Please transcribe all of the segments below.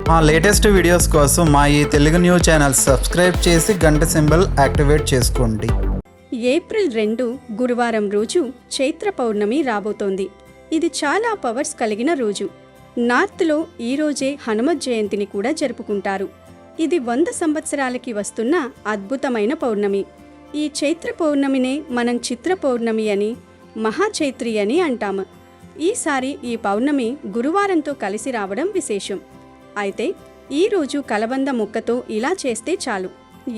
మా latest videos కోసం మా ఈ తెలుగు న్యూస్ ఛానల్ సబ్స్క్రైబ్ చేసి గంట సింబల్ యాక్టివేట్ చేసుకోండి. ఏప్రిల్ 2 గురువారం రోజు చైత్ర పౌర్ణమి రాబోతోంది. ఇది చాలా పవర్స్ కలిగిన రోజు. నార్త్లో ఈ రోజే హనుమత్ జయంతిని కూడా జరుపుకుంటారు. ఇది 100 సంవత్సరాలకి వస్తున్న అద్భుతమైన పౌర్ణమి. ఈ చైత్ర పౌర్ణమినే మనం చిత్ర పౌర్ణమి అని, మహాచైత్రి అని అంటాము. ఈసారి ఈ పౌర్ణమి గురువారంతో కలిసి రావడం విశేషం. అయితే ఈరోజు కలబంద ముక్కతో ఇలా చేస్తే చాలు,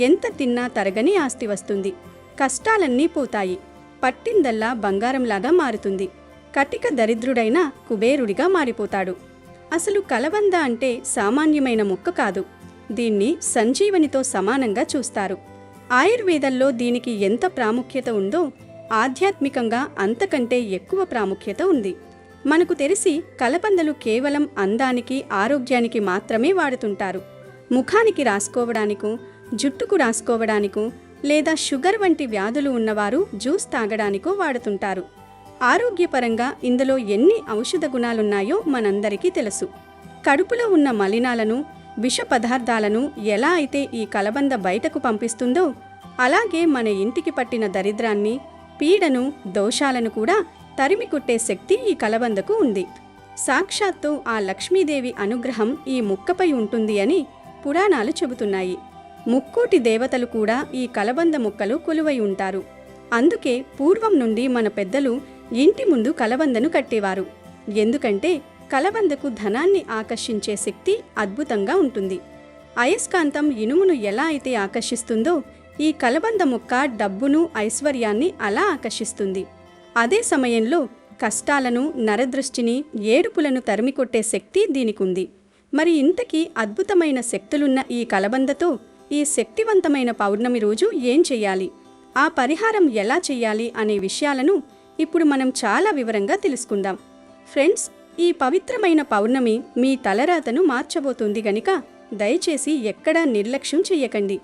ఎంత తిన్నా తరగని ఆస్తి వస్తుంది. కష్టాలన్నీ పోతాయి. పట్టిందల్లా బంగారంలాగా మారుతుంది. కటిక దరిద్రుడైన కుబేరుడిగా మారిపోతాడు. అసలు కలబంద అంటే సామాన్యమైన ముక్క కాదు. దీన్ని సంజీవనితో సమానంగా చూస్తారు. ఆయుర్వేదంలో దీనికి ఎంత ప్రాముఖ్యత ఉందో ఆధ్యాత్మికంగా అంతకంటే ఎక్కువ ప్రాముఖ్యత ఉంది. మనకు తెలిసి కలబందలు కేవలం అందానికి, ఆరోగ్యానికి మాత్రమే వాడుతుంటారు. ముఖానికి రాసుకోవడానికో, జుట్టుకు రాసుకోవడానికో, లేదా షుగర్ వంటి వ్యాధులు ఉన్నవారు జ్యూస్ తాగడానికో వాడుతుంటారు. ఆరోగ్యపరంగా ఇందులో ఎన్ని ఔషధ గుణాలున్నాయో మనందరికీ తెలుసు. కడుపులో ఉన్న మలినాలను, విష పదార్థాలను ఎలా అయితే ఈ కలబంద బయటకు పంపిస్తుందో, అలాగే మన ఇంటికి పట్టిన దరిద్రాన్ని, పీడను, దోషాలను కూడా తరిమి కొట్టే శక్తి ఈ కలబందకు ఉంది. సాక్షాత్తు ఆ లక్ష్మీదేవి అనుగ్రహం ఈ ముక్కపై ఉంటుంది అని పురాణాలు చెబుతున్నాయి. ముక్కోటి దేవతలు కూడా ఈ కలబంద ముక్కలు కొలువై ఉంటారు. అందుకే పూర్వం నుండి మన పెద్దలు ఇంటి ముందు కలబందను కట్టేవారు. ఎందుకంటే కలబందకు ధనాన్ని ఆకర్షించే శక్తి అద్భుతంగా ఉంటుంది. అయస్కాంతం ఇనుమును ఎలా అయితే ఆకర్షిస్తుందో, ఈ కలబంద ముక్క డబ్బును, ఐశ్వర్యాన్ని అలా ఆకర్షిస్తుంది. అదే సమయంలో కష్టాలను, నరదృష్టిని, ఏడుపులను తరిమికొట్టే శక్తి దీనికుంది. మరి ఇంతకీ అద్భుతమైన శక్తులున్న ఈ కలబందతో ఈ శక్తివంతమైన పౌర్ణమి రోజు ఏం చెయ్యాలి, ఆ పరిహారం ఎలా చెయ్యాలి అనే విషయాలను ఇప్పుడు మనం చాలా వివరంగా తెలుసుకుందాం. ఫ్రెండ్స్, ఈ పవిత్రమైన పౌర్ణమి మీ తలరాతను మార్చబోతుంది గనుక దయచేసి ఎక్కడా నిర్లక్ష్యం చెయ్యకండి.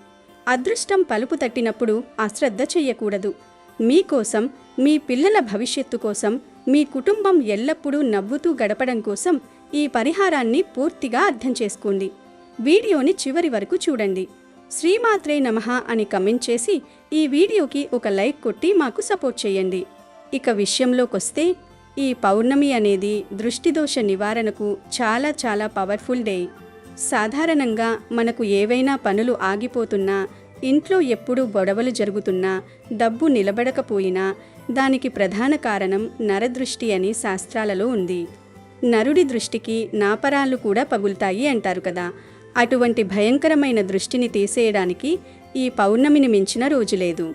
అదృష్టం పలుపు తట్టినప్పుడు అశ్రద్ధ చెయ్యకూడదు. మీకోసం, మీ పిల్లల భవిష్యత్తు కోసం, మీ కుటుంబం ఎల్లప్పుడూ నవ్వుతూ గడపడం కోసం ఈ పరిహారాన్ని పూర్తిగా అర్థం చేసుకోండి. వీడియోని చివరి వరకు చూడండి. శ్రీమాత్రే నమః అని కమెంట్ చేసి ఈ వీడియోకి ఒక లైక్ కొట్టి మాకు సపోర్ట్ చేయండి. ఇక విషయంలోకొస్తే, ఈ పౌర్ణమి అనేది దృష్టిదోష నివారణకు చాలా చాలా పవర్ఫుల్ డే. సాధారణంగా మనకు ఏవైనా పనులు ఆగిపోతున్నా, ఇంట్లో ఎప్పుడూ గొడవలు జరుగుతున్నా, డబ్బు నిలబడకపోయినా దానికి ప్రధాన కారణం నరదృష్టి అని శాస్త్రాలలో ఉంది. నరుడి దృష్టికి నాపరాలు కూడా పగులుతాయి అంటారు కదా. అటువంటి భయంకరమైన దృష్టిని తీసేయడానికి ఈ పౌర్ణమిని మించిన రోజు లేదు.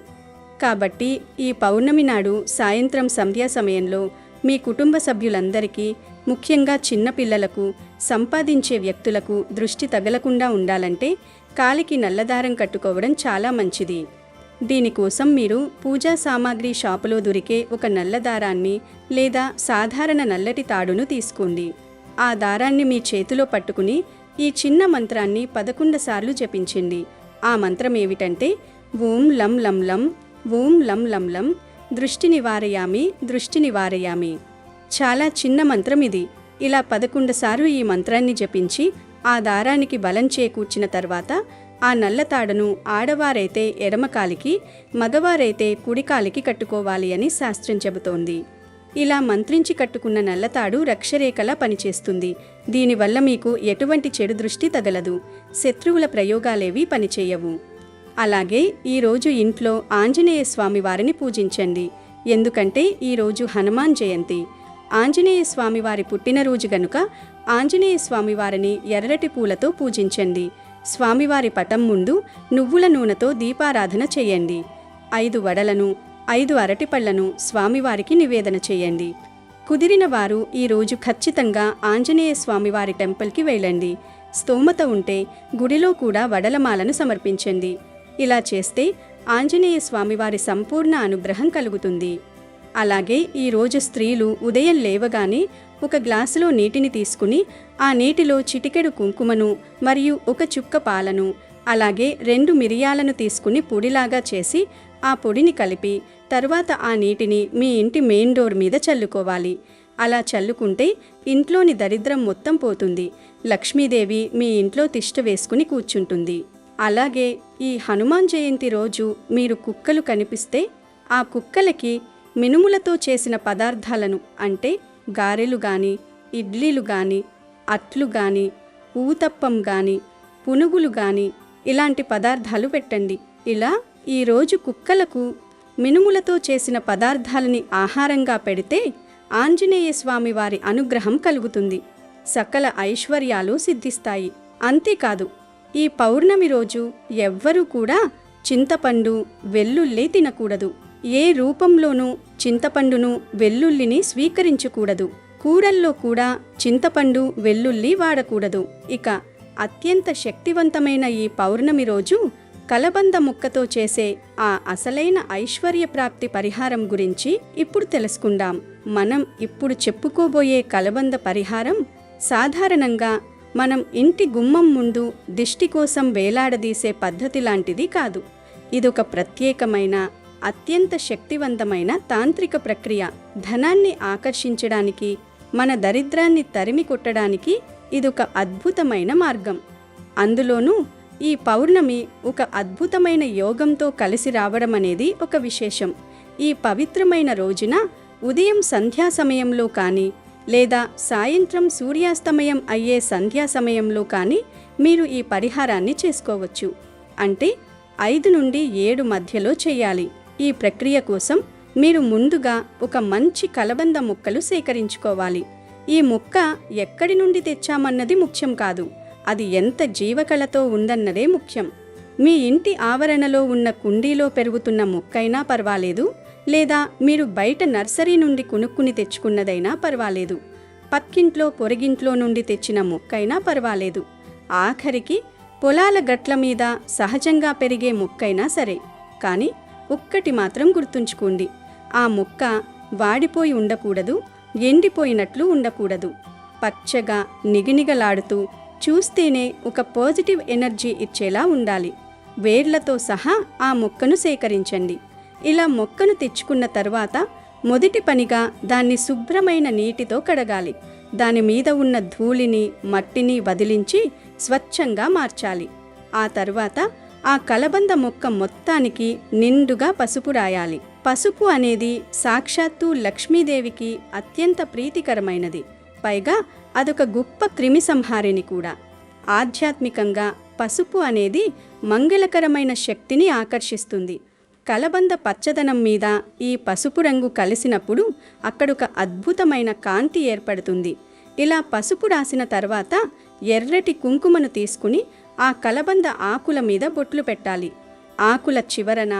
కాబట్టి ఈ పౌర్ణమి నాడు సాయంత్రం సంధ్యా సమయంలో మీ కుటుంబ సభ్యులందరికీ, ముఖ్యంగా చిన్నపిల్లలకు, సంపాదించే వ్యక్తులకు దృష్టి తగలకుండా ఉండాలంటే కాలికి నల్లదారం కట్టుకోవడం చాలా మంచిది. దీనికోసం మీరు పూజా సామాగ్రి షాపులో దొరికే ఒక నల్ల దారాన్ని లేదా సాధారణ నల్లటి తాడును తీసుకోండి. ఆ దారాన్ని మీ చేతిలో పట్టుకుని ఈ చిన్న మంత్రాన్ని 11 సార్లు జపించండి. ఆ మంత్రం ఏమిటంటే, ఓం లం లం లం, ఓం లం లం లం, దృష్టి నివారయామి, దృష్టి నివారయామి. చాలా చిన్న మంత్రం ఇది. ఇలా 11 సార్లు ఈ మంత్రాన్ని జపించి ఆ దారానికి బలం చేకూర్చిన తర్వాత ఆ నల్లతాడును ఆడవారైతే ఎడమకాలికి, మగవారైతే కుడికాలికి కట్టుకోవాలి అని శాస్త్రం చెబుతోంది. ఇలా మంత్రించి కట్టుకున్న నల్లతాడు రక్షరేఖలా పనిచేస్తుంది. దీనివల్ల మీకు ఎటువంటి చెడు దృష్టి తగలదు. శత్రువుల ప్రయోగాలేవీ పనిచేయవు. అలాగే ఈరోజు ఇంట్లో ఆంజనేయ స్వామి వారిని పూజించండి. ఎందుకంటే ఈరోజు హనుమాన్ జయంతి. ఆంజనేయ స్వామివారి పుట్టినరోజు గనుక ఆంజనేయ స్వామివారిని ఎర్రటి పూలతో పూజించండి. స్వామివారి పటం ముందు నువ్వుల నూనెతో దీపారాధన చేయండి. 5 వడలను, 5 అరటిపళ్లను స్వామివారికి నివేదన చేయండి. కుదిరిన వారు ఈరోజు ఖచ్చితంగా ఆంజనేయ స్వామివారి టెంపుల్కి వెళ్ళండి. స్తోమత ఉంటే గుడిలో కూడా వడలమాలను సమర్పించండి. ఇలా చేస్తే ఆంజనేయ స్వామివారి సంపూర్ణ అనుగ్రహం కలుగుతుంది. అలాగే ఈరోజు స్త్రీలు ఉదయం లేవగానే ఒక గ్లాసులో నీటిని తీసుకుని ఆ నీటిలో చిటికెడు కుంకుమను మరియు ఒక చుక్క పాలను, అలాగే 2 మిరియాలను తీసుకుని పొడిలాగా చేసి ఆ పొడిని కలిపి తర్వాత ఆ నీటిని మీ ఇంటి మెయిన్ డోర్ మీద చల్లుకోవాలి. అలా చల్లుకుంటే ఇంట్లోని దరిద్రం మొత్తం పోతుంది. లక్ష్మీదేవి మీ ఇంట్లో తిష్ట వేసుకుని కూర్చుంటుంది. అలాగే ఈ హనుమాన్ జయంతి రోజు మీరు కుక్కలు కనిపిస్తే ఆ కుక్కలకి మినుములతో చేసిన పదార్థాలను అంటే గారెలు గాని, ఇడ్లీలు గాని, అట్లు గాని, ఊతప్పం గాని, పునుగులు గాని ఇలాంటి పదార్థాలు పెట్టండి. ఇలా ఈరోజు కుక్కలకు మినుములతో చేసిన పదార్థాలని ఆహారంగా పెడితే ఆంజనేయ స్వామి వారి అనుగ్రహం కలుగుతుంది. సకల ఐశ్వర్యాలు సిద్ధిస్తాయి. అంతేకాదు, ఈ పౌర్ణమి రోజు ఎవ్వరూ కూడా చింతపండు, వెల్లుల్లి తినకూడదు. ఏ రూపంలోనూ చింతపండును, వెల్లుల్లిని స్వీకరించకూడదు. కూరల్లో కూడా చింతపండు, వెల్లుల్లి వాడకూడదు. ఇక అత్యంత శక్తివంతమైన ఈ పౌర్ణమి రోజు కలబంద ముక్కతో చేసే ఆ అసలైన ఐశ్వర్య ప్రాప్తి పరిహారం గురించి ఇప్పుడు తెలుసుకుందాం. మనం ఇప్పుడు చెప్పుకోబోయే కలబంద పరిహారం సాధారణంగా మనం ఇంటి గుమ్మం ముందు దిష్టి కోసం వేలాడదీసే పద్ధతి లాంటిది కాదు. ఇదొక ప్రత్యేకమైన, అత్యంత శక్తివంతమైన తాంత్రిక ప్రక్రియ. ధనాన్ని ఆకర్షించడానికి, మన దరిద్రాన్ని తరిమి కొట్టడానికి ఇదొక అద్భుతమైన మార్గం. అందులోనూ ఈ పౌర్ణమి ఒక అద్భుతమైన యోగంతో కలిసి రావడం అనేది ఒక విశేషం. ఈ పవిత్రమైన రోజున ఉదయం సంధ్యా సమయంలో కానీ లేదా సాయంత్రం సూర్యాస్తమయం అయ్యే సంధ్యా సమయంలో కానీ మీరు ఈ పరిహారాన్ని చేసుకోవచ్చు. అంటే 5 నుండి 7 మధ్యలో చేయాలి. ఈ ప్రక్రియ కోసం మీరు ముందుగా ఒక మంచి కలబంద ముక్కలు సేకరించుకోవాలి. ఈ ముక్క ఎక్కడి నుండి తెచ్చామన్నది ముఖ్యం కాదు, అది ఎంత జీవకళతో ఉందన్నదే ముఖ్యం. మీ ఇంటి ఆవరణలో ఉన్న కుండీలో పెరుగుతున్న మొక్కైనా పర్వాలేదు, లేదా మీరు బయట నర్సరీ నుండి కొనుక్కుని తెచ్చుకున్నదైనా పర్వాలేదు, పక్కింట్లో పొరుగింట్లో నుండి తెచ్చిన మొక్కైనా పర్వాలేదు, ఆఖరికి పొలాల గట్ల మీద సహజంగా పెరిగే మొక్కైనా సరే. కానీ ఒక్కటి మాత్రం గుర్తుంచుకోండి, ఆ మొక్క వాడిపోయి ఉండకూడదు, ఎండిపోయినట్లు ఉండకూడదు. పచ్చగా నిగినిగలాడుతూ చూస్తేనే ఒక పాజిటివ్ ఎనర్జీ ఇచ్చేలా ఉండాలి. వేర్లతో సహా ఆ మొక్కను సేకరించండి. ఇలా మొక్కను తెచ్చుకున్న తర్వాత మొదటి పనిగా దాన్ని శుభ్రమైన నీటితో కడగాలి. దాని మీద ఉన్న ధూళిని, మట్టిని వదిలించి స్వచ్ఛంగా మార్చాలి. ఆ తర్వాత ఆ కలబంద మొక్క మొత్తానికి నిండుగా పసుపు రాయాలి. పసుపు అనేది సాక్షాత్తు లక్ష్మీదేవికి అత్యంత ప్రీతికరమైనది. పైగా అదొక గొప్ప క్రిమి సంహారిణి కూడా. ఆధ్యాత్మికంగా పసుపు అనేది మంగళకరమైన శక్తిని ఆకర్షిస్తుంది. కలబంద పచ్చదనం మీద ఈ పసుపు రంగు కలిసినప్పుడు అక్కడొక అద్భుతమైన కాంతి ఏర్పడుతుంది. ఇలా పసుపు రాసిన తర్వాత ఎర్రటి కుంకుమను తీసుకుని ఆ కలబంద ఆకుల మీద బొట్లు పెట్టాలి. ఆకుల చివరన,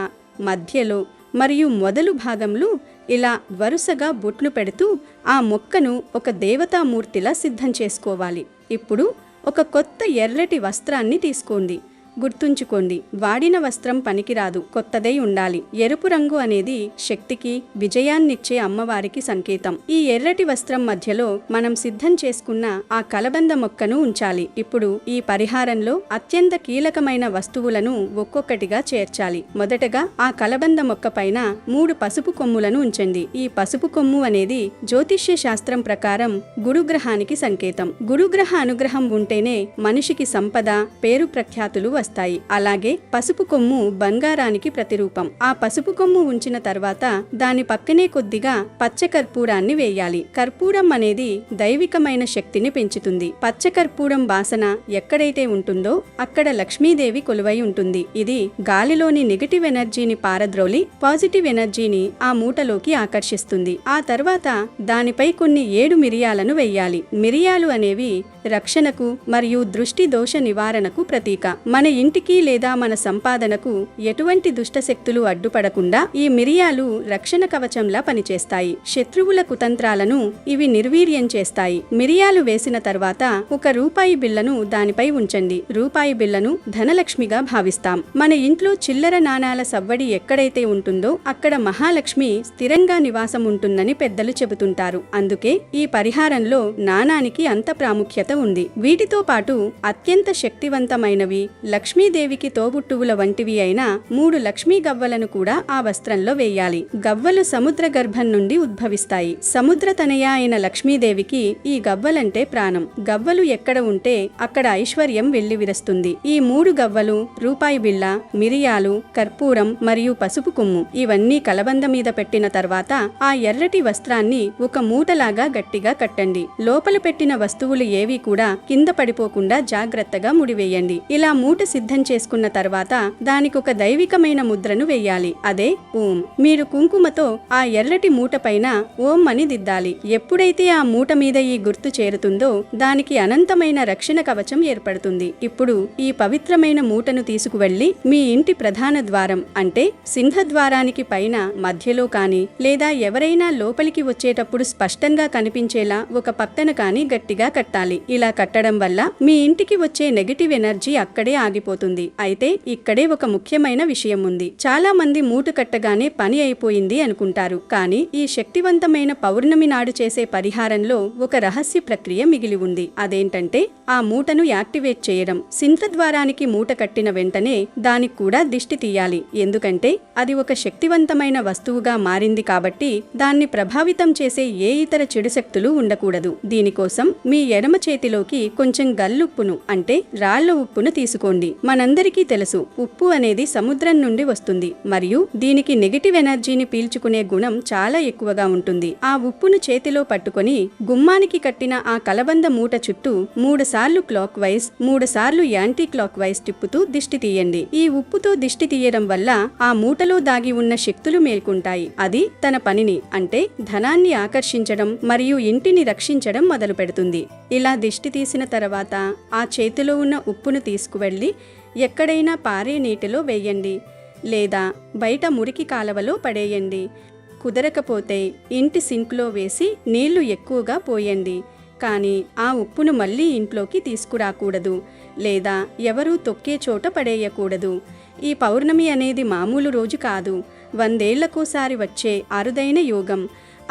మధ్యలో మరియు మొదలు భాగంలో ఇలా వరుసగా బొట్లు పెడుతూ ఆ మొక్కను ఒక దేవతామూర్తిలా సిద్ధం చేసుకోవాలి. ఇప్పుడు ఒక కొత్త ఎర్రటి వస్త్రాన్ని తీసుకోండి. గుర్తుంచుకోండి, వాడిన వస్త్రం పనికిరాదు, కొత్తదై ఉండాలి. ఎరుపు రంగు అనేది శక్తికి, విజయాన్నిచ్చే అమ్మవారికి సంకేతం. ఈ ఎర్రటి వస్త్రం మధ్యలో మనం సిద్ధం చేసుకున్న ఆ కలబంద మొక్కను ఉంచాలి. ఇప్పుడు ఈ పరిహారంలో అత్యంత కీలకమైన వస్తువులను ఒక్కొక్కటిగా చేర్చాలి. మొదటగా ఆ కలబంద మొక్క పైన 3 పసుపు కొమ్ములను ఉంచండి. ఈ పసుపు కొమ్ము అనేది జ్యోతిష్య శాస్త్రం ప్రకారం గురుగ్రహానికి సంకేతం. గురుగ్రహ అనుగ్రహం ఉంటేనే మనిషికి సంపద, పేరు ప్రఖ్యాతులు వస్తాయి. అలాగే పసుపు కొమ్ము బంగారానికి ప్రతిరూపం. ఆ పసుపు కొమ్ము ఉంచిన తర్వాత దాని పక్కనే కొద్దిగా పచ్చ కర్పూరాన్ని వేయాలి. కర్పూరం అనేది దైవికమైన శక్తిని పెంచుతుంది. పచ్చ కర్పూరం వాసన ఎక్కడైతే ఉంటుందో అక్కడ లక్ష్మీదేవి కొలువై ఉంటుంది. ఇది గాలిలోని నెగటివ్ ఎనర్జీని పారద్రోలి పాజిటివ్ ఎనర్జీని ఆ మూటలోకి ఆకర్షిస్తుంది. ఆ తర్వాత దానిపై కొన్ని 7 మిరియాలను వేయాలి. మిరియాలు అనేవి రక్షణకు మరియు దృష్టి దోష నివారణకు ప్రతీక. మన ఇంటికి లేదా మన సంపాదనకు ఎటువంటి దుష్టశక్తులు అడ్డుపడకుండా ఈ మిరియాలు రక్షణ కవచంలా పనిచేస్తాయి. శత్రువుల కుతంత్రాలను ఇవి నిర్వీర్యం చేస్తాయి. మిరియాలు వేసిన తర్వాత ఒక రూపాయి బిళ్లను దానిపై ఉంచండి. రూపాయి బిళ్లను ధనలక్ష్మిగా భావిస్తాం. మన ఇంట్లో చిల్లర నాణాల సవ్వడి ఎక్కడైతే ఉంటుందో అక్కడ మహాలక్ష్మి స్థిరంగా నివాసం ఉంటుందని పెద్దలు చెబుతుంటారు. అందుకే ఈ పరిహారంలో నాణానికి అంత ప్రాముఖ్యత ప్రత్యేకత ఉంది. వీటితో పాటు అత్యంత శక్తివంతమైనవి, లక్ష్మీదేవికి తోబుట్టువుల వంటివి అయిన 3 లక్ష్మీ గవ్వలను కూడా ఆ వస్త్రంలో వేయాలి. గవ్వలు సముద్ర గర్భం నుండి ఉద్భవిస్తాయి. సముద్ర తనయ అయిన లక్ష్మీదేవికి ఈ గవ్వలంటే ప్రాణం. గవ్వలు ఎక్కడ ఉంటే అక్కడ ఐశ్వర్యం వెల్లివిరుస్తుంది. ఈ 3 గవ్వలు, రూపాయి బిళ్ళ, మిరియాలు, కర్పూరం మరియు పసుపు కొమ్ము ఇవన్నీ కలబంద మీద పెట్టిన తర్వాత ఆ ఎర్రటి వస్త్రాన్ని ఒక మూటలాగా గట్టిగా కట్టండి. లోపల పెట్టిన వస్తువులు ఏవి కూడా కింద పడిపోకుండా జాగ్రత్తగా ముడివేయండి. ఇలా మూట సిద్ధం చేసుకున్న తర్వాత దానికొక దైవికమైన ముద్రను వేయాలి. అదే ఓం. మీరు కుంకుమతో ఆ ఎర్రటి మూట పైన ఓం అని దిద్దాలి. ఎప్పుడైతే ఆ మూట మీద ఈ గుర్తు చేరుతుందో దానికి అనంతమైన రక్షణ కవచం ఏర్పడుతుంది. ఇప్పుడు ఈ పవిత్రమైన మూటను తీసుకువెళ్లి మీ ఇంటి ప్రధాన ద్వారం అంటే సింహద్వారానికి పైన మధ్యలో కాని లేదా ఎవరైనా లోపలికి వచ్చేటప్పుడు స్పష్టంగా కనిపించేలా ఒక పక్కన కాని గట్టిగా కట్టాలి. ఇలా కట్టడం వల్ల మీ ఇంటికి వచ్చే నెగటివ్ ఎనర్జీ అక్కడే ఆగిపోతుంది. అయితే ఇక్కడే ఒక ముఖ్యమైన విషయం ఉంది. చాలా మంది మూట కట్టగానే పని అయిపోయింది అనుకుంటారు. కానీ ఈ శక్తివంతమైన పౌర్ణమి నాడు చేసే పరిహారంలో ఒక రహస్య ప్రక్రియ మిగిలి ఉంది. అదేంటంటే ఆ మూటను యాక్టివేట్ చేయడం. సింహద్వారానికి మూట కట్టిన వెంటనే దానికి కూడా దిష్టి తీయాలి. ఎందుకంటే అది ఒక శక్తివంతమైన వస్తువుగా మారింది కాబట్టి దాన్ని ప్రభావితం చేసే ఏ ఇతర చెడు శక్తులు ఉండకూడదు. దీనికోసం మీ ఎడమ చేతిలోకి కొంచెం గల్లుప్పును అంటే రాళ్ల ఉప్పును తీసుకోండి. మనందరికీ తెలుసు ఉప్పు అనేది సముద్రం నుండి వస్తుంది మరియు దీనికి నెగటివ్ ఎనర్జీని పీల్చుకునే గుణం చాలా ఎక్కువగా ఉంటుంది. ఆ ఉప్పును చేతిలో పట్టుకొని గుమ్మానికి కట్టిన ఆ కలబంద మూట చుట్టూ 3 సార్లు క్లాక్ వైజ్ 3 సార్లు యాంటీ క్లాక్ వైజ్ తిప్పుతూ దిష్టి తీయండి. ఈ ఉప్పుతో దిష్టి తీయడం వల్ల ఆ మూటలో దాగి ఉన్న శక్తులు మేల్కొంటాయి. అది తన పనిని అంటే ధనాన్ని ఆకర్షించడం మరియు ఇంటిని రక్షించడం మొదలు పెడుతుంది. ఇలా దిష్టి తీసిన తర్వాత ఆ చేతిలో ఉన్న ఉప్పును తీసుకువెళ్ళి ఎక్కడైనా పారే నీటిలో వేయండి లేదా బయట మురికి కాలవలో పడేయండి. కుదరకపోతే ఇంటి సింక్లో వేసి నీళ్లు ఎక్కువగా పోయండి. కానీ ఆ ఉప్పును మళ్ళీ ఇంట్లోకి తీసుకురాకూడదు లేదా ఎవరూ తొక్కే చోట పడేయకూడదు. ఈ పౌర్ణమి అనేది మామూలు రోజు కాదు, 100 ఏళ్లకోసారి వచ్చే అరుదైన యోగం.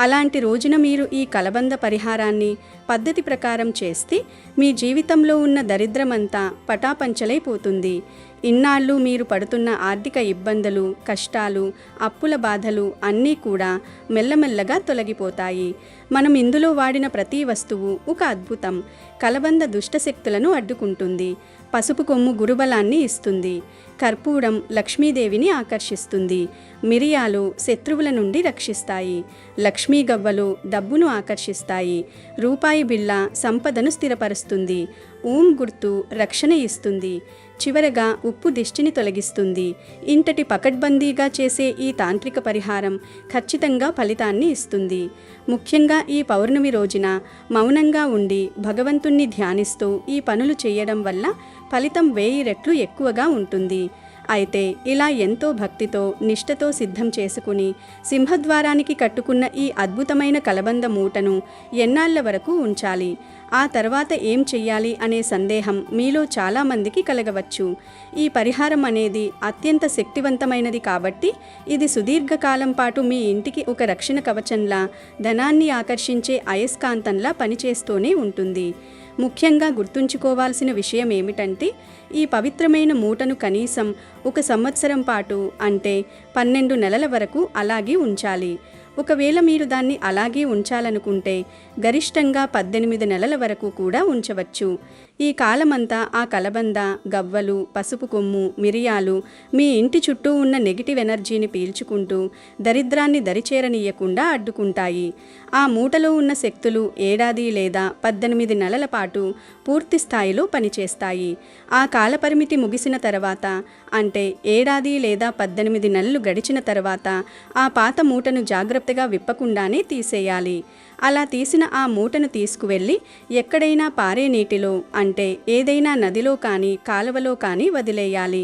అలాంటి రోజున మీరు ఈ కలబంద పరిహారాన్ని పద్ధతి ప్రకారం చేస్తే మీ జీవితంలో ఉన్న దరిద్రమంతా పటాపంచలైపోతుంది. ఇన్నాళ్ళు మీరు పడుతున్న ఆర్థిక ఇబ్బందులు, కష్టాలు, అప్పుల బాధలు అన్నీ కూడా మెల్లమెల్లగా తొలగిపోతాయి. మనం ఇందులో వాడిన ప్రతి వస్తువు ఒక అద్భుతం. కలబంద దుష్టశక్తులను అడ్డుకుంటుంది. పసుపు కొమ్ము గురుబలాన్ని ఇస్తుంది. కర్పూరం లక్ష్మీదేవిని ఆకర్షిస్తుంది. మిరియాలు శత్రువుల నుండి రక్షిస్తాయి. లక్ష్మీ గవ్వలు డబ్బును ఆకర్షిస్తాయి. రూపాయి బిళ్ళ సంపదను స్థిరపరుస్తుంది. ఓం గుర్తు రక్షణ ఇస్తుంది. చివరగా ఉప్పు దిష్టిని తొలగిస్తుంది. ఇంతటి పకడ్బందీగా చేసే ఈ తాంత్రిక పరిహారం ఖచ్చితంగా ఫలితాన్ని ఇస్తుంది. ముఖ్యంగా ఈ పౌర్ణమి రోజున మౌనంగా ఉండి భగవంతుణ్ణి ధ్యానిస్తూ ఈ పనులు చేయడం వల్ల ఫలితం 1000 రెట్లు ఎక్కువగా ఉంటుంది. అయితే ఇలా ఎంతో భక్తితో నిష్ఠతో సిద్ధం చేసుకుని సింహద్వారానికి కట్టుకున్న ఈ అద్భుతమైన కలబంద మూటను ఎన్నాళ్ల వరకు ఉంచాలి, ఆ తర్వాత ఏం చెయ్యాలి అనే సందేహం మీలో చాలామందికి కలగవచ్చు. ఈ పరిహారం అనేది అత్యంత శక్తివంతమైనది కాబట్టి ఇది సుదీర్ఘకాలం పాటు మీ ఇంటికి ఒక రక్షణ కవచంలా, ధనాన్ని ఆకర్షించే అయస్కాంతంలా పనిచేస్తూనే ఉంటుంది. ముఖ్యంగా గుర్తుంచుకోవాల్సిన విషయం ఏమిటంటే ఈ పవిత్రమైన మూటను కనీసం 1 సంవత్సరం పాటు అంటే 12 నెలల వరకు అలాగే ఉంచాలి. ఒకవేళ మీరు దాన్ని అలాగే ఉంచాలనుకుంటే గరిష్టంగా 18 నెలల వరకు కూడా ఉంచవచ్చు. ఈ కాలమంతా ఆ కలబంద, గవ్వలు, పసుపు కొమ్ము, మిరియాలు మీ ఇంటి చుట్టూ ఉన్న నెగిటివ్ ఎనర్జీని పీల్చుకుంటూ దరిద్రాన్ని దరిచేరనీయకుండా అడ్డుకుంటాయి. ఆ మూటలో ఉన్న శక్తులు 7 లేదా 18 నెలల పాటు పూర్తి స్థాయిలో పనిచేస్తాయి. ఆ కాలపరిమితి ముగిసిన తర్వాత అంటే 7 లేదా 18 నెలలు గడిచిన తర్వాత ఆ పాత మూటను జాగ్రత్తగా విప్పకుండానే తీసేయాలి. అలా తీసిన ఆ మూటను తీసుకువెళ్ళి ఎక్కడైనా పారే నీటిలో అంటే ఏదైనా నదిలో కానీ కాలువలో కానీ వదిలేయాలి.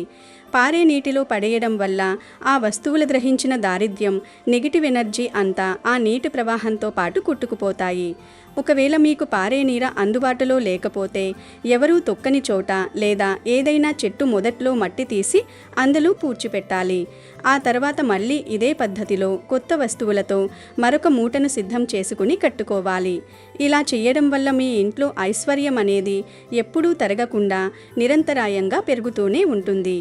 పారే నీటిలో పడేయడం వల్ల ఆ వస్తువులు గ్రహించిన దారిద్ర్యం, నెగిటివ్ ఎనర్జీ అంతా ఆ నీటి ప్రవాహంతో పాటు కొట్టుకుపోతాయి. ఒకవేళ మీకు పారే నీర అందుబాటులో లేకపోతే ఎవరూ తొక్కని చోట లేదా ఏదైనా చెట్టు మొదట్లో మట్టి తీసి అందులో పూడ్చిపెట్టాలి. ఆ తర్వాత మళ్ళీ ఇదే పద్ధతిలో కొత్త వస్తువులతో మరొక మూటను సిద్ధం చేసుకుని కట్టుకోవాలి. ఇలా చేయడం వల్ల మీ ఇంట్లో ఐశ్వర్యం అనేది ఎప్పుడూ తరగకుండా నిరంతరాయంగా పెరుగుతూనే ఉంటుంది.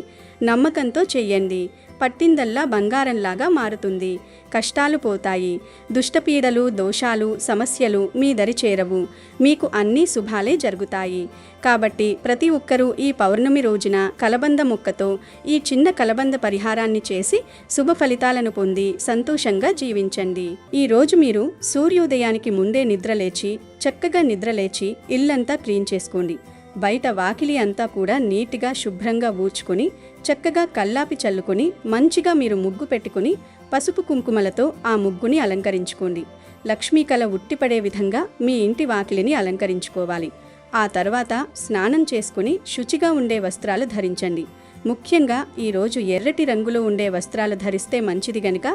నమ్మకంతో చెయ్యండి. పట్టిందల్లా బంగారంలాగా మారుతుంది. కష్టాలు పోతాయి. దుష్టపీడలు, దోషాలు, సమస్యలు మీ దరి చేరవు. మీకు అన్నీ శుభాలే జరుగుతాయి. కాబట్టి ప్రతి ఒక్కరూ ఈ పౌర్ణమి రోజున కలబంద మొక్కతో ఈ చిన్న కలబంద పరిహారాన్ని చేసి శుభ ఫలితాలను పొంది సంతోషంగా జీవించండి. ఈ రోజు మీరు సూర్యోదయానికి ముందే నిద్రలేచి చక్కగా నిద్రలేచి ఇల్లంతా క్లీన్ చేసుకోండి. బయట వాకిలి అంతా కూడా నీట్గా శుభ్రంగా ఊడ్చుకొని చక్కగా కల్లాపి చల్లుకొని మంచిగా మీరు ముగ్గు పెట్టుకుని పసుపు కుంకుమలతో ఆ ముగ్గుని అలంకరించుకోండి. లక్ష్మీ కళ ఉట్టిపడే విధంగా మీ ఇంటి వాకిలిని అలంకరించుకోవాలి. ఆ తర్వాత స్నానం చేసుకుని శుచిగా ఉండే వస్త్రాలు ధరించండి. ముఖ్యంగా ఈరోజు ఎర్రటి రంగులో ఉండే వస్త్రాలు ధరిస్తే మంచిది గనుక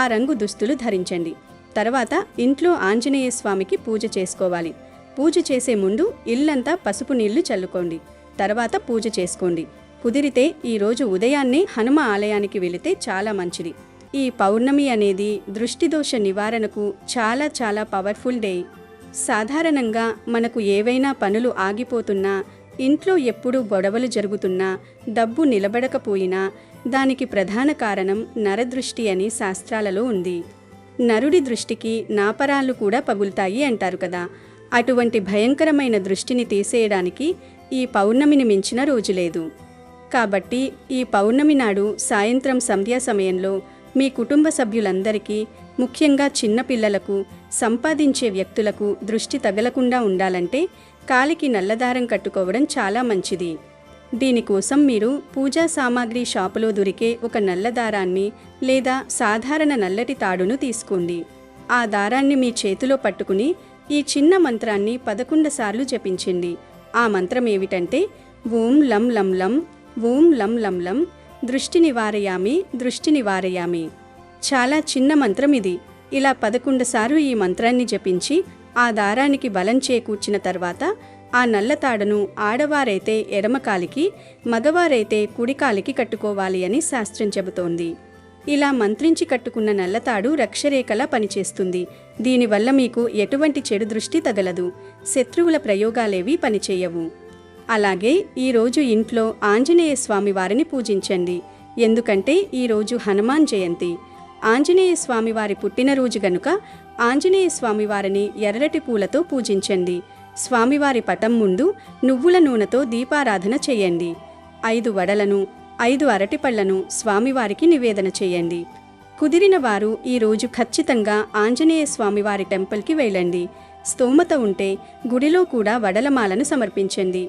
ఆ రంగు దుస్తులు ధరించండి. తర్వాత ఇంట్లో ఆంజనేయ స్వామికి పూజ చేసుకోవాలి. పూజ చేసే ముందు ఇల్లంతా పసుపు నీళ్లు చల్లుకోండి. తర్వాత పూజ చేసుకోండి. కుదిరితే ఈరోజు ఉదయాన్నే హనుమ ఆలయానికి వెళితే చాలా మంచిది. ఈ పౌర్ణమి అనేది దృష్టిదోష నివారణకు చాలా చాలా పవర్ఫుల్ డే. సాధారణంగా మనకు ఏవైనా పనులు ఆగిపోతున్నా, ఇంట్లో ఎప్పుడూ గొడవలు జరుగుతున్నా, డబ్బు నిలబడకపోయినా దానికి ప్రధాన కారణం నరదృష్టి అని శాస్త్రాలలో ఉంది. నరుడి దృష్టికి నాపరాళ్ళు కూడా పగులుతాయి అంటారు కదా. అటువంటి భయంకరమైన దృష్టిని తీసేయడానికి ఈ పౌర్ణమిని మించిన రోజు లేదు. కాబట్టి ఈ పౌర్ణమి నాడు సాయంత్రం సంధ్యా సమయంలో మీ కుటుంబ సభ్యులందరికీ, ముఖ్యంగా చిన్నపిల్లలకు, సంపాదించే వ్యక్తులకు దృష్టి తగలకుండా ఉండాలంటే కాలికి నల్లదారం కట్టుకోవడం చాలా మంచిది. దీనికోసం మీరు పూజా సామాగ్రి షాపులో దొరికే ఒక నల్ల దారాన్ని లేదా సాధారణ నల్లటి తాడును తీసుకోండి. ఆ దారాన్ని మీ చేతిలో పట్టుకుని ఈ చిన్న మంత్రాన్ని 11 సార్లు జపించండి. ఆ మంత్రం ఏమిటంటే ఓం లం లం లం, ఓం లం లం లం, దృష్టి నివారయామి, దృష్టి నివారయామి. చాలా చిన్న మంత్రం ఇది. ఇలా 11 సార్లు ఈ మంత్రాన్ని జపించి ఆ దారానికి బలం చేకూర్చిన తర్వాత ఆ నల్లతాడును ఆడవారైతే ఎడమకాలికి, మగవారైతే కుడికాలికి కట్టుకోవాలి అని శాస్త్రం చెబుతోంది. ఇలా మంత్రించి కట్టుకున్న నల్లతాడు రక్షరేఖలా పనిచేస్తుంది. దీనివల్ల మీకు ఎటువంటి చెడు దృష్టి తగలదు. శత్రువుల ప్రయోగాలేవీ పనిచేయవు. అలాగే ఈరోజు ఇంట్లో ఆంజనేయ స్వామి వారిని పూజించండి. ఎందుకంటే ఈరోజు హనుమాన్ జయంతి. ఆంజనేయ స్వామి వారి పుట్టినరోజు గనుక ఆంజనేయ స్వామి వారిని ఎర్రటి పూలతో పూజించండి. స్వామివారి పటం ముందు నువ్వుల నూనెతో దీపారాధన చేయండి. 5 వడలను 5 అరటిపళ్లను స్వామివారికి నివేదన చేయండి. కుదిరిన వారు ఈరోజు ఖచ్చితంగా ఆంజనేయ స్వామివారి టెంపుల్కి వెళ్ళండి. స్తోమత ఉంటే గుడిలో కూడా వడలమాలను సమర్పించండి.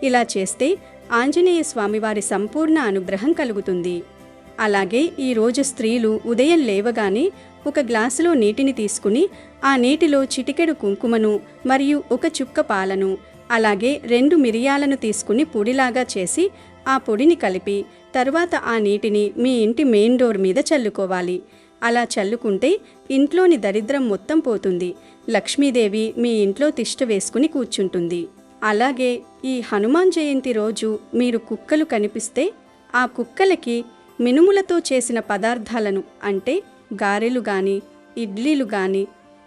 ఇలా చేస్తే ఆంజనేయ స్వామివారి సంపూర్ణ అనుగ్రహం కలుగుతుంది. అలాగే ఈరోజు స్త్రీలు ఉదయం లేవగానే ఒక గ్లాసులో నీటిని తీసుకుని ఆ నీటిలో చిటికెడు కుంకుమను మరియు ఒక చుక్క పాలను అలాగే 2 మిరియాలను తీసుకుని పొడిలాగా చేసి ఆ పొడిని కలిపి తరువాత ఆ నీటిని మీ ఇంటి మెయిన్ డోర్ మీద చల్లుకోవాలి. అలా చల్లుకుంటే ఇంట్లోని దరిద్రం మొత్తం పోతుంది. లక్ష్మీదేవి మీ ఇంట్లో తిష్ట వేసుకుని కూర్చుంటుంది. అలాగే ఈ హనుమాన్ జయంతి రోజు మీరు కుక్కలు కనిపిస్తే ఆ కుక్కలకి మినుములతో చేసిన పదార్థాలను అంటే గారెలు గాని, ఇడ్లీలు గాని,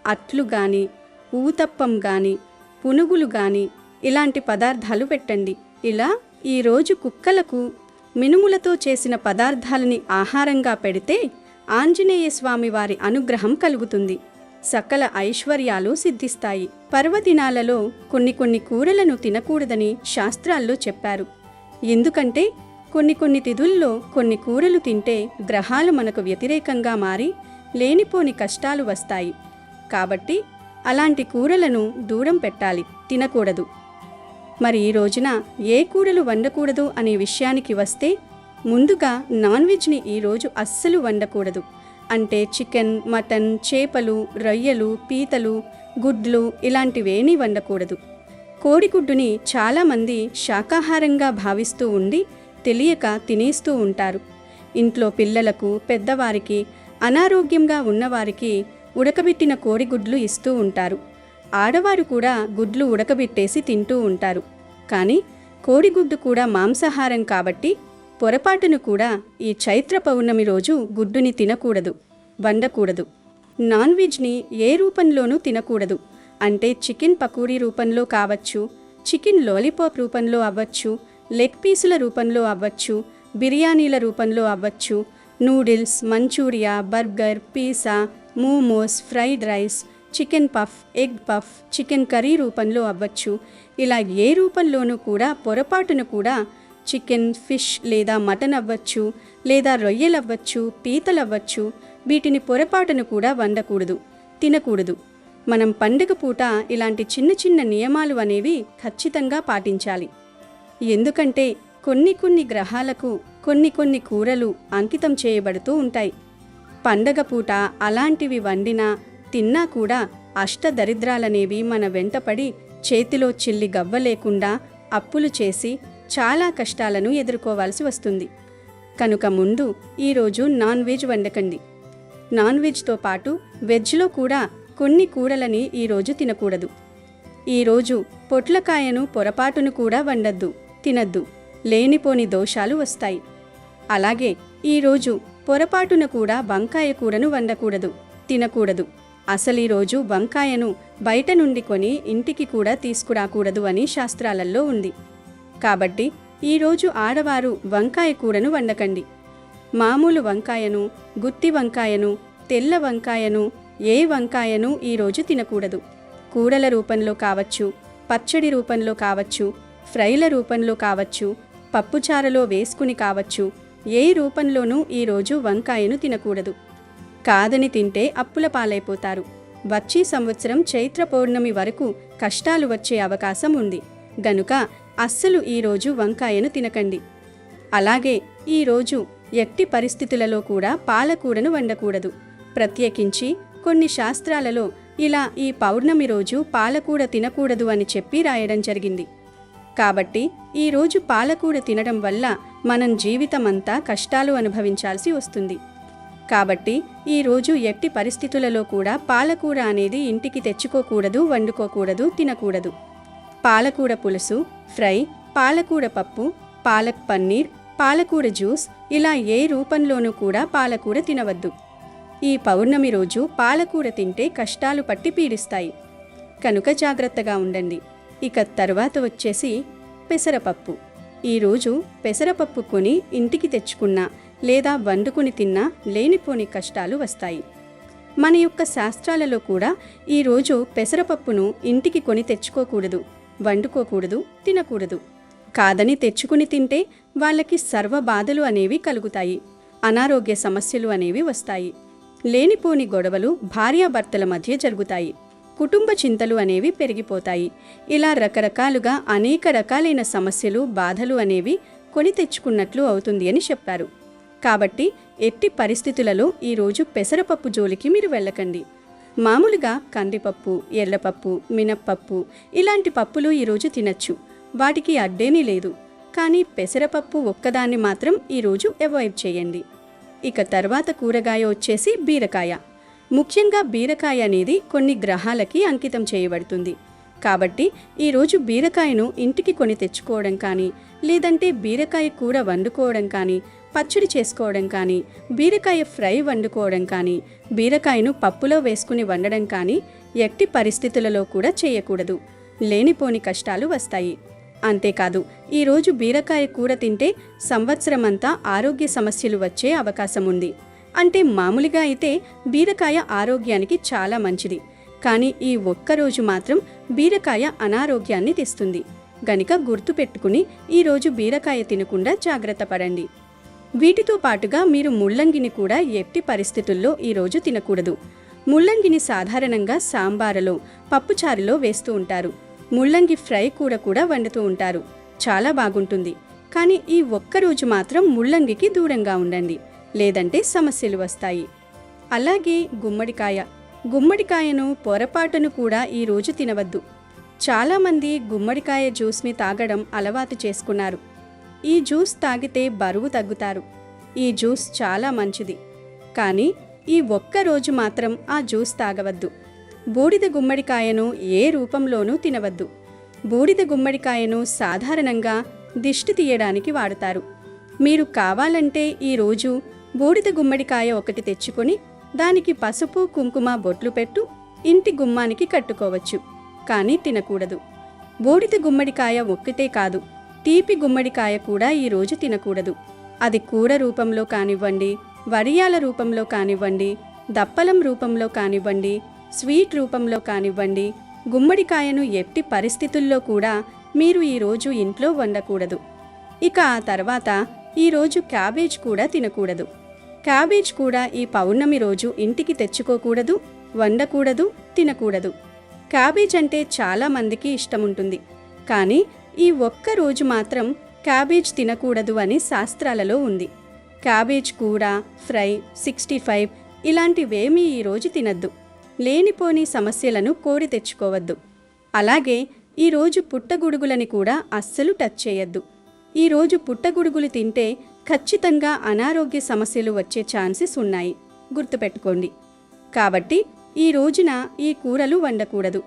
అట్లు గాని, ఊతప్పం గాని, పునుగులు గాని ఇలాంటి పదార్థాలు పెట్టండి. ఇలా ఈరోజు కుక్కలకు మినుములతో చేసిన పదార్థాలని ఆహారంగా పెడితే ఆంజనేయ స్వామి వారి అనుగ్రహం కలుగుతుంది. సకల ఐశ్వర్యాలు సిద్ధిస్తాయి. పర్వదినాలలో కొన్ని కూరలను తినకూడదని శాస్త్రాల్లో చెప్పారు. ఎందుకంటే కొన్ని తిథుల్లో కొన్ని కూరలు తింటే గ్రహాలు మనకు వ్యతిరేకంగా మారి లేనిపోని కష్టాలు వస్తాయి. కాబట్టి అలాంటి కూరలను దూరం పెట్టాలి, తినకూడదు. మరి ఈ రోజున ఏ కూరలు వండకూడదు అనే విషయానికి వస్తే ముందుగా నాన్ వెజ్ని ఈరోజు అస్సలు వండకూడదు. అంటే చికెన్, మటన్, చేపలు, రొయ్యలు, పీతలు, గుడ్లు ఇలాంటివేమీ వండకూడదు. కోడిగుడ్డుని చాలామంది శాకాహారంగా భావిస్తూ ఉండి తెలియక తినేస్తూ ఉంటారు. ఇంట్లో పిల్లలకు, పెద్దవారికి, అనారోగ్యంగా ఉన్నవారికి ఉడకబెట్టిన కోడిగుడ్లు ఇస్తూ ఉంటారు. ఆడవారు కూడా గుడ్లు ఉడకబెట్టేసి తింటూ ఉంటారు. కానీ కోడిగుడ్డు కూడా మాంసాహారం కాబట్టి పొరపాటును కూడా ఈ చైత్ర పౌర్ణమి రోజు గుడ్డుని తినకూడదు, వండకూడదు. నాన్ వెజ్ని ఏ రూపంలోనూ తినకూడదు. అంటే చికెన్ పకోడీ రూపంలో కావచ్చు, చికెన్ లాలీపాప్ రూపంలో అవ్వచ్చు, లెగ్ పీసుల రూపంలో అవ్వచ్చు, బిర్యానీల రూపంలో అవ్వచ్చు, noodles, manchurian, burger, pizza, momos, fried rice, chicken puff, egg puff, chicken curry రూపంలో అవ్వచ్చు. ఇలా ఏ రూపంలోనూ కూడా పొరపాటును కూడా చికెన్, ఫిష్ లేదా మటన్ అవ్వచ్చు, లేదా రొయ్యలు అవ్వచ్చు, పీతలు అవ్వచ్చు, వీటిని పొరపాటును కూడా వండకూడదు, తినకూడదు. మనం పండుగ పూట ఇలాంటి చిన్న చిన్న నియమాలు అనేవి ఖచ్చితంగా పాటించాలి. ఎందుకంటే కొన్ని గ్రహాలకు కొన్ని కూరలు అంకితం చేయబడుతూ ఉంటాయి. పండగ పూట అలాంటివి వండినా తిన్నా కూడా అష్టదరిద్రాలనేవి మన వెంటపడి చేతిలో చిల్లి గవ్వ లేకుండా అప్పులు చేసి చాలా కష్టాలను ఎదుర్కోవాల్సి వస్తుంది. కనుక ముందు ఈరోజు నాన్ వెజ్ వండకండి. నాన్ వెజ్తో పాటు వెజ్లో కూడా కొన్ని కూరలని ఈరోజు తినకూడదు. ఈరోజు పొట్లకాయను పొరపాటును కూడా వండద్దు, తినద్దు. లేనిపోని దోషాలు వస్తాయి. అలాగే ఈరోజు పొరపాటున కూడా వంకాయ కూరను వండకూడదు, తినకూడదు. అసలు ఈరోజు వంకాయను బయట నుండి కొని ఇంటికి కూడా తీసుకురాకూడదు అని శాస్త్రాలలో ఉంది. కాబట్టి ఈరోజు ఆడవారు వంకాయ కూరను వండకండి. మామూలు వంకాయను, గుత్తి వంకాయను, తెల్ల వంకాయను, ఏ వంకాయను ఈరోజు తినకూడదు. కూరల రూపంలో కావచ్చు, పచ్చడి రూపంలో కావచ్చు, ఫ్రైల రూపంలో కావచ్చు, పప్పుచారులో వేసుకుని కావచ్చు, ఏ రూపంలోనూ ఈరోజు వంకాయను తినకూడదు. కాదని తింటే అప్పుల పాలైపోతారు. వచ్చే సంవత్సరం చైత్ర పౌర్ణమి వరకు కష్టాలు వచ్చే అవకాశం ఉంది. గనుక అస్సలు ఈరోజు వంకాయను తినకండి. అలాగే ఈరోజు ఎట్టి పరిస్థితులలో కూడా పాలకూరను వండకూడదు. ప్రత్యేకించి కొన్ని శాస్త్రాలలో ఇలా ఈ పౌర్ణమి రోజు పాలకూర తినకూడదు అని చెప్పి రాయడం జరిగింది. కాబట్టి ఈరోజు పాలకూర తినడం వల్ల మనం జీవితమంతా కష్టాలు అనుభవించాల్సి వస్తుంది. కాబట్టి ఈరోజు ఎట్టి పరిస్థితులలో కూడా పాలకూర అనేది ఇంటికి తెచ్చుకోకూడదు, వండుకోకూడదు, తినకూడదు. పాలకూర పులుసు, ఫ్రై, పాలకూర పప్పు, పాలక్ పన్నీర్, పాలకూర జ్యూస్ ఇలా ఏ రూపంలోనూ కూడా పాలకూర తినవద్దు. ఈ పౌర్ణమి రోజు పాలకూర తింటే కష్టాలు పట్టి పీడిస్తాయి. కనుక జాగ్రత్తగా ఉండండి. ఇక తర్వాత వచ్చేసి పెసరపప్పు. ఈరోజు పెసరపప్పు కొని ఇంటికి తెచ్చుకున్నా లేదా వండుకుని తిన్నా లేనిపోని కష్టాలు వస్తాయి. మన యొక్క శాస్త్రాలలో కూడా ఈరోజు పెసరపప్పును ఇంటికి కొని తెచ్చుకోకూడదు, వండుకోకూడదు, తినకూడదు. కాదని తెచ్చుకుని తింటే వాళ్ళకి సర్వ బాధలు అనేవి కలుగుతాయి, అనారోగ్య సమస్యలు అనేవి వస్తాయి, లేనిపోని గొడవలు భార్యాభర్తల మధ్య జరుగుతాయి, కుటుంబ చింతలు అనేవి పెరిగిపోతాయి. ఇలా రకరకాలుగా అనేక రకాలైన సమస్యలు, బాధలు అనేవి కొని తెచ్చుకున్నట్లు అవుతుంది అని చెప్పారు. కాబట్టి ఎట్టి పరిస్థితులలో ఈరోజు పెసరపప్పు జోలికి మీరు వెళ్ళకండి. మామూలుగా కందిపప్పు, ఎర్రపప్పు, మినప్పప్పు ఇలాంటి పప్పులు ఈరోజు తినచ్చు, వాటికి అడ్డేమీ లేదు. కానీ పెసరపప్పు ఒక్కదాన్ని మాత్రం ఈరోజు అవాయిడ్ చేయండి. ఇక తర్వాత కూరగాయ వచ్చేసి బీరకాయ. ముఖ్యంగా బీరకాయ అనేది కొన్ని గ్రహాలకి అంకితం చేయబడుతుంది. కాబట్టి ఈరోజు బీరకాయను ఇంటికి కొని తెచ్చుకోవడం కానీ, లేదంటే బీరకాయ కూర వండుకోవడం కానీ, పచ్చడి చేసుకోవడం కానీ, బీరకాయ ఫ్రై వండుకోవడం కానీ, బీరకాయను పప్పులో వేసుకుని వండడం కానీ ఎట్టి పరిస్థితులలో కూడా చేయకూడదు. లేనిపోని కష్టాలు వస్తాయి. అంతేకాదు ఈరోజు బీరకాయ కూర తింటే సంవత్సరమంతా ఆరోగ్య సమస్యలు వచ్చే అవకాశం ఉంది. అంటే మామూలుగా అయితే బీరకాయ ఆరోగ్యానికి చాలా మంచిది. కానీ ఈ ఒక్కరోజు మాత్రం బీరకాయ అనారోగ్యాన్ని తెస్తుంది. గనుక గుర్తుపెట్టుకుని ఈరోజు బీరకాయ తినకుండా జాగ్రత్త పడండి. వీటితో పాటుగా మీరు ముల్లంగిని కూడా ఎట్టి పరిస్థితుల్లో ఈరోజు తినకూడదు. ముల్లంగిని సాధారణంగా సాంబారులో, పప్పుచారులో వేస్తూ ఉంటారు. ముల్లంగి ఫ్రై కూర కూడా వండుతూ ఉంటారు, చాలా బాగుంటుంది. కానీ ఈ ఒక్కరోజు మాత్రం ముల్లంగికి దూరంగా ఉండండి, లేదంటే సమస్యలు వస్తాయి. అలాగే గుమ్మడికాయను పొరపాటును కూడా ఈరోజు తినవద్దు. చాలామంది గుమ్మడికాయ జ్యూస్ని తాగడం అలవాటు చేసుకున్నారు. ఈ జ్యూస్ తాగితే బరువు తగ్గుతారు. ఈ జ్యూస్ చాలా మంచిది. కానీ ఈ ఒక్కరోజు మాత్రం ఆ జ్యూస్ తాగవద్దు. బూడిద గుమ్మడికాయను ఏ రూపంలోనూ తినవద్దు. బూడిద గుమ్మడికాయను సాధారణంగా దిష్టి తీయడానికి వాడతారు. మీరు కావాలంటే ఈరోజు బూడిద గుమ్మడికాయ ఒకటి తెచ్చుకొని దానికి పసుపు కుంకుమ బొట్లు పెట్టు ఇంటి గుమ్మానికి కట్టుకోవచ్చు, కానీ తినకూడదు. బూడిద గుమ్మడికాయ ఒక్కటే కాదు, తీపి గుమ్మడికాయ కూడా ఈరోజు తినకూడదు. అది కూర రూపంలో కానివ్వండి, వడియాల రూపంలో కానివ్వండి, దప్పలం రూపంలో కానివ్వండి, స్వీట్ రూపంలో కానివ్వండి, గుమ్మడికాయను ఎట్టి పరిస్థితుల్లో కూడా మీరు ఈరోజు ఇంట్లో వండకూడదు. ఇక ఆ తర్వాత ఈరోజు క్యాబేజ్ కూడా తినకూడదు. క్యాబేజ్ కూడా ఈ పౌర్ణమి రోజు ఇంటికి తెచ్చుకోకూడదు, వండకూడదు, తినకూడదు. క్యాబేజ్ అంటే చాలా మందికి ఇష్టముంటుంది, కానీ ఈ ఒక్క రోజు మాత్రం క్యాబేజ్ తినకూడదు అని శాస్త్రాలలో ఉంది. క్యాబేజ్ కూర, ఫ్రై, 65 ఇలాంటివేమీ ఈరోజు తినద్దు. లేనిపోని సమస్యలను కోరి తెచ్చుకోవద్దు. అలాగే ఈరోజు పుట్టగొడుగులని కూడా అస్సలు టచ్ చేయొద్దు. ఈరోజు పుట్టగొడుగులు తింటే ఖచ్చితంగా అనారోగ్య సమస్యలు వచ్చే ఛాన్సెస్ ఉన్నాయి, గుర్తుపెట్టుకోండి. కాబట్టి ఈ రోజున ఈ కూరలు వండకూడదు.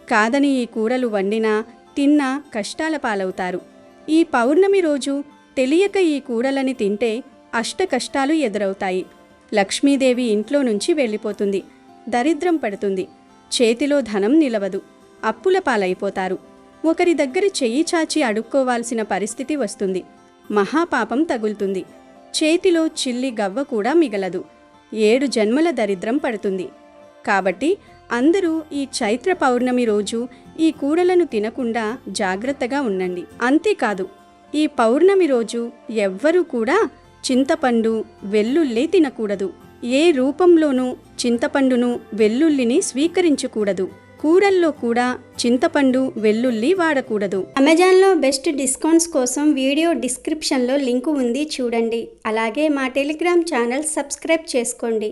కాదని ఈ కూరలు వండినా తిన్నా కష్టాల పాలవుతారు. ఈ పౌర్ణమి రోజు తెలియక ఈ కూరలని తింటే అష్ట కష్టాలు ఎదురవుతాయి. లక్ష్మీదేవి ఇంట్లో నుంచి వెళ్ళిపోతుంది, దరిద్రం పడుతుంది, చేతిలో ధనం నిలవదు, అప్పుల పాలైపోతారు. ఒకరి దగ్గర చెయ్యి చాచి అడుక్కోవాల్సిన పరిస్థితి వస్తుంది, మహాపాపం తగులుతుంది, చేతిలో చిల్లి గవ్వ కూడా మిగలదు, 7 జన్మల దరిద్రం పడుతుంది. కాబట్టి అందరూ ఈ చైత్ర పౌర్ణమి రోజు ఈ కూరలను తినకుండా జాగ్రత్తగా ఉండండి. అంతేకాదు, ఈ పౌర్ణమి రోజు ఎవ్వరూ కూడా చింతపండు, వెల్లుల్లి తినకూడదు. ఏ రూపంలోనూ చింతపండును, వెల్లుల్లిని స్వీకరించకూడదు. కూరల్లో కూడా చింతపండు, వెల్లుల్లి వాడకూడదు. అమెజాన్లో బెస్ట్ డిస్కౌంట్స్ కోసం వీడియో డిస్క్రిప్షన్లో లింకు ఉంది, చూడండి. అలాగే మా టెలిగ్రామ్ ఛానల్ సబ్స్క్రైబ్ చేసుకోండి.